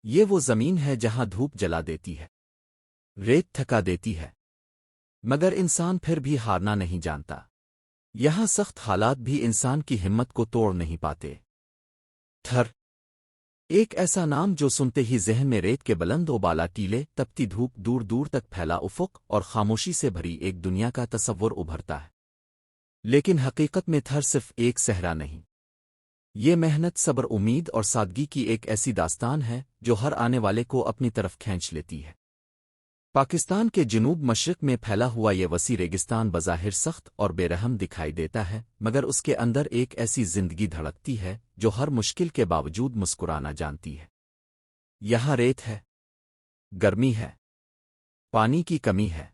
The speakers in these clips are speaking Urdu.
یہ وہ زمین ہے جہاں دھوپ جلا دیتی ہے، ریت تھکا دیتی ہے، مگر انسان پھر بھی ہارنا نہیں جانتا۔ یہاں سخت حالات بھی انسان کی ہمت کو توڑ نہیں پاتے۔ تھر ایک ایسا نام جو سنتے ہی ذہن میں ریت کے بلند و بالا ٹیلے، تپتی دھوپ، دور دور تک پھیلا افق اور خاموشی سے بھری ایک دنیا کا تصور ابھرتا ہے۔ لیکن حقیقت میں تھر صرف ایک صحرا نہیں، یہ محنت، صبر، امید اور سادگی کی ایک ایسی داستان ہے جو ہر آنے والے کو اپنی طرف کھینچ لیتی ہے۔ پاکستان کے جنوب مشرق میں پھیلا ہوا یہ وسیع ریگستان بظاہر سخت اور بے رحم دکھائی دیتا ہے، مگر اس کے اندر ایک ایسی زندگی دھڑکتی ہے جو ہر مشکل کے باوجود مسکرانا جانتی ہے۔ یہاں ریت ہے، گرمی ہے، پانی کی کمی ہے،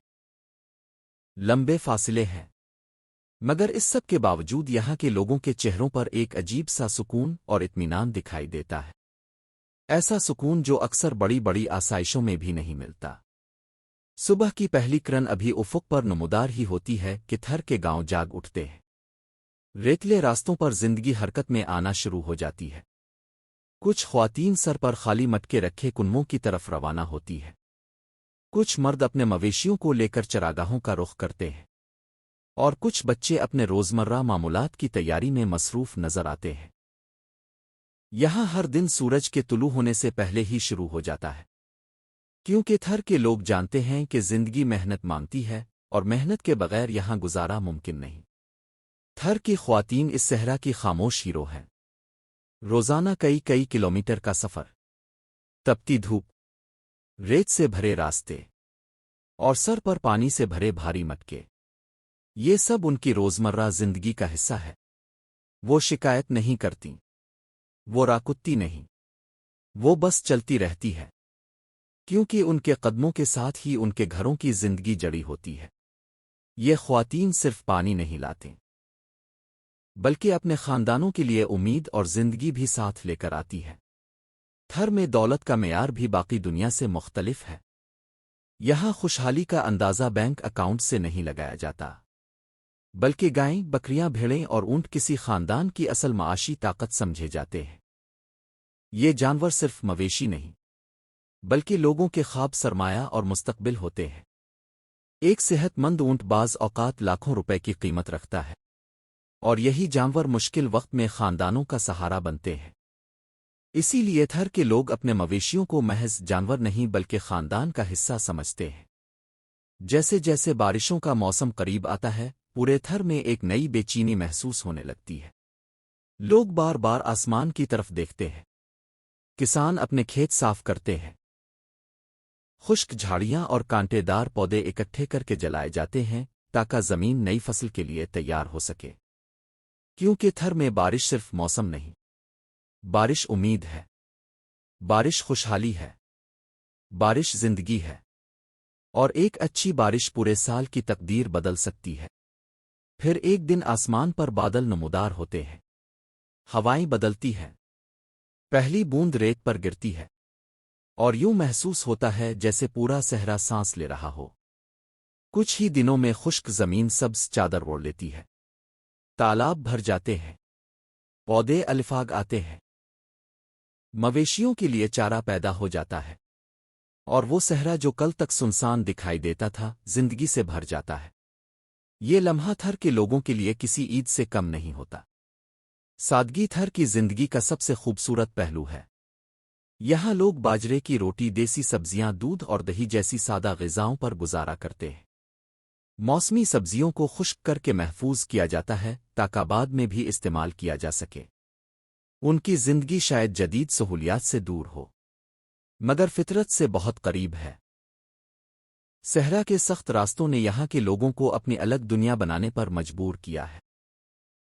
لمبے فاصلے ہیں، مگر اس سب کے باوجود یہاں کے لوگوں کے چہروں پر ایک عجیب سا سکون اور اطمینان دکھائی دیتا ہے، ایسا سکون جو اکثر بڑی بڑی آسائشوں میں بھی نہیں ملتا۔ صبح کی پہلی کرن ابھی افق پر نمودار ہی ہوتی ہے کہ تھر کے گاؤں جاگ اٹھتے ہیں۔ ریتلے راستوں پر زندگی حرکت میں آنا شروع ہو جاتی ہے۔ کچھ خواتین سر پر خالی مٹکے رکھے کنووں کی طرف روانہ ہوتی ہے، کچھ مرد اپنے مویشیوں کو لے کر چراگاہوں کا رخ کرتے ہیں، اور کچھ بچے اپنے روزمرہ معمولات کی تیاری میں مصروف نظر آتے ہیں۔ یہاں ہر دن سورج کے طلوع ہونے سے پہلے ہی شروع ہو جاتا ہے، کیونکہ تھر کے لوگ جانتے ہیں کہ زندگی محنت مانگتی ہے اور محنت کے بغیر یہاں گزارا ممکن نہیں۔ تھر کی خواتین اس صحرا کی خاموش ہیرو ہیں۔ روزانہ کئی کلومیٹر کا سفر، تپتی دھوپ، ریت سے بھرے راستے، اور سر پر پانی سے بھرے بھاری مٹکے، یہ سب ان کی روزمرہ زندگی کا حصہ ہے۔ وہ شکایت نہیں کرتی، وہ راکتی نہیں، وہ بس چلتی رہتی ہے، کیونکہ ان کے قدموں کے ساتھ ہی ان کے گھروں کی زندگی جڑی ہوتی ہے۔ یہ خواتین صرف پانی نہیں لاتے، بلکہ اپنے خاندانوں کے لیے امید اور زندگی بھی ساتھ لے کر آتی ہے۔ تھر میں دولت کا معیار بھی باقی دنیا سے مختلف ہے۔ یہاں خوشحالی کا اندازہ بینک اکاؤنٹ سے نہیں لگایا جاتا، بلکہ گائیں، بکریاں، بھیڑیں اور اونٹ کسی خاندان کی اصل معاشی طاقت سمجھے جاتے ہیں۔ یہ جانور صرف مویشی نہیں، بلکہ لوگوں کے خواب، سرمایہ اور مستقبل ہوتے ہیں۔ ایک صحت مند اونٹ بعض اوقات لاکھوں روپے کی قیمت رکھتا ہے، اور یہی جانور مشکل وقت میں خاندانوں کا سہارا بنتے ہیں۔ اسی لیے تھر کے لوگ اپنے مویشیوں کو محض جانور نہیں بلکہ خاندان کا حصہ سمجھتے ہیں۔ جیسے جیسے بارشوں کا موسم قریب آتا ہے، پورے تھر میں ایک نئی بے چینی محسوس ہونے لگتی ہے۔ لوگ بار بار آسمان کی طرف دیکھتے ہیں، کسان اپنے کھیت صاف کرتے ہیں، خشک جھاڑیاں اور کانٹے دار پودے اکٹھے کر کے جلائے جاتے ہیں تاکہ زمین نئی فصل کے لیے تیار ہو سکے۔ کیونکہ تھر میں بارش صرف موسم نہیں، بارش امید ہے، بارش خوشحالی ہے، بارش زندگی ہے، اور ایک اچھی بارش پورے سال کی تقدیر بدل سکتی ہے۔ پھر ایک دن آسمان پر بادل نمودار ہوتے ہیں، ہوائیں بدلتی ہیں، پہلی بوند ریت پر گرتی ہے، اور یوں محسوس ہوتا ہے جیسے پورا صحرا سانس لے رہا ہو۔ کچھ ہی دنوں میں خشک زمین سبز چادر اوڑھ لیتی ہے، تالاب بھر جاتے ہیں، پودے الفاگ آتے ہیں، مویشیوں کے لیے چارہ پیدا ہو جاتا ہے، اور وہ صحرا جو کل تک سنسان دکھائی دیتا تھا زندگی سے بھر جاتا ہے۔ یہ لمحہ تھر کے لوگوں کے لیے کسی عید سے کم نہیں ہوتا۔ سادگی تھر کی زندگی کا سب سے خوبصورت پہلو ہے۔ یہاں لوگ باجرے کی روٹی، دیسی سبزیاں، دودھ اور دہی جیسی سادہ غذاؤں پر گزارا کرتے ہیں۔ موسمی سبزیوں کو خشک کر کے محفوظ کیا جاتا ہے تاکہ بعد میں بھی استعمال کیا جا سکے۔ ان کی زندگی شاید جدید سہولیات سے دور ہو، مگر فطرت سے بہت قریب ہے۔ صحرا کے سخت راستوں نے یہاں کے لوگوں کو اپنی الگ دنیا بنانے پر مجبور کیا ہے۔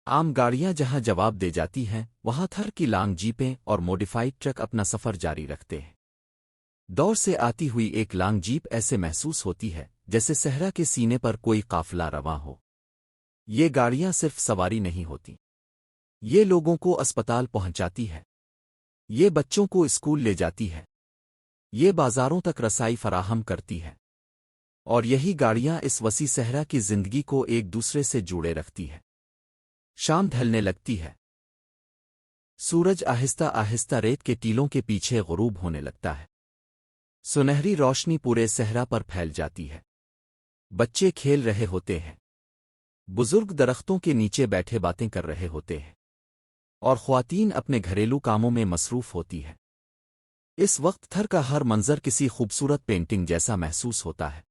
عام گاڑیاں جہاں جواب دے جاتی ہیں، وہاں تھر کی لانگ جیپیں اور موڈیفائڈ ٹرک اپنا سفر جاری رکھتے ہیں۔ دور سے آتی ہوئی ایک لانگ جیپ ایسے محسوس ہوتی ہے جیسے صحرا کے سینے پر کوئی قافلہ رواں ہو۔ یہ گاڑیاں صرف سواری نہیں ہوتی، یہ لوگوں کو اسپتال پہنچاتی ہے، یہ بچوں کو اسکول لے جاتی ہے، یہ بازاروں تک رسائی فراہم کرتی ہے، اور یہی گاڑیاں اس وسیع صحرا کی زندگی کو ایک دوسرے سے جوڑے رکھتی ہے۔ شام ڈھلنے لگتی ہے، سورج آہستہ آہستہ ریت کے ٹیلوں کے پیچھے غروب ہونے لگتا ہے۔ سنہری روشنی پورے صحرا پر پھیل جاتی ہے۔ بچے کھیل رہے ہوتے ہیں، بزرگ درختوں کے نیچے بیٹھے باتیں کر رہے ہوتے ہیں، اور خواتین اپنے گھریلو کاموں میں مصروف ہوتی ہے۔ اس وقت تھر کا ہر منظر کسی خوبصورت پینٹنگ جیسا محسوس ہوتا ہے،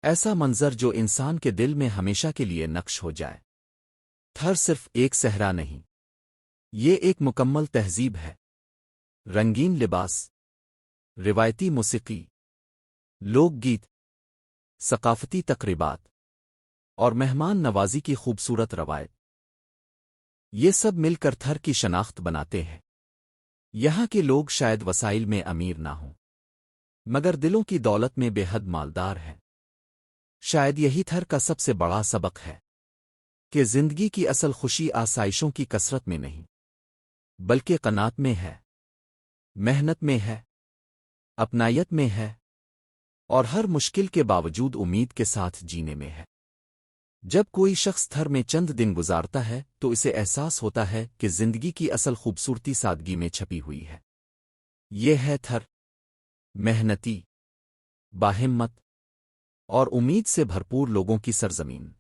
ایسا منظر جو انسان کے دل میں ہمیشہ کے لیے نقش ہو جائے۔ تھر صرف ایک صحرا نہیں، یہ ایک مکمل تہذیب ہے۔ رنگین لباس، روایتی موسیقی، لوک گیت، ثقافتی تقریبات اور مہمان نوازی کی خوبصورت روایت، یہ سب مل کر تھر کی شناخت بناتے ہیں۔ یہاں کے لوگ شاید وسائل میں امیر نہ ہوں، مگر دلوں کی دولت میں بے حد مالدار ہیں۔ شاید یہی تھر کا سب سے بڑا سبق ہے کہ زندگی کی اصل خوشی آسائشوں کی کثرت میں نہیں، بلکہ قناعت میں ہے، محنت میں ہے، اپنائیت میں ہے، اور ہر مشکل کے باوجود امید کے ساتھ جینے میں ہے۔ جب کوئی شخص تھر میں چند دن گزارتا ہے تو اسے احساس ہوتا ہے کہ زندگی کی اصل خوبصورتی سادگی میں چھپی ہوئی ہے۔ یہ ہے تھر، محنتی، باہمت اور امید سے بھرپور لوگوں کی سرزمین۔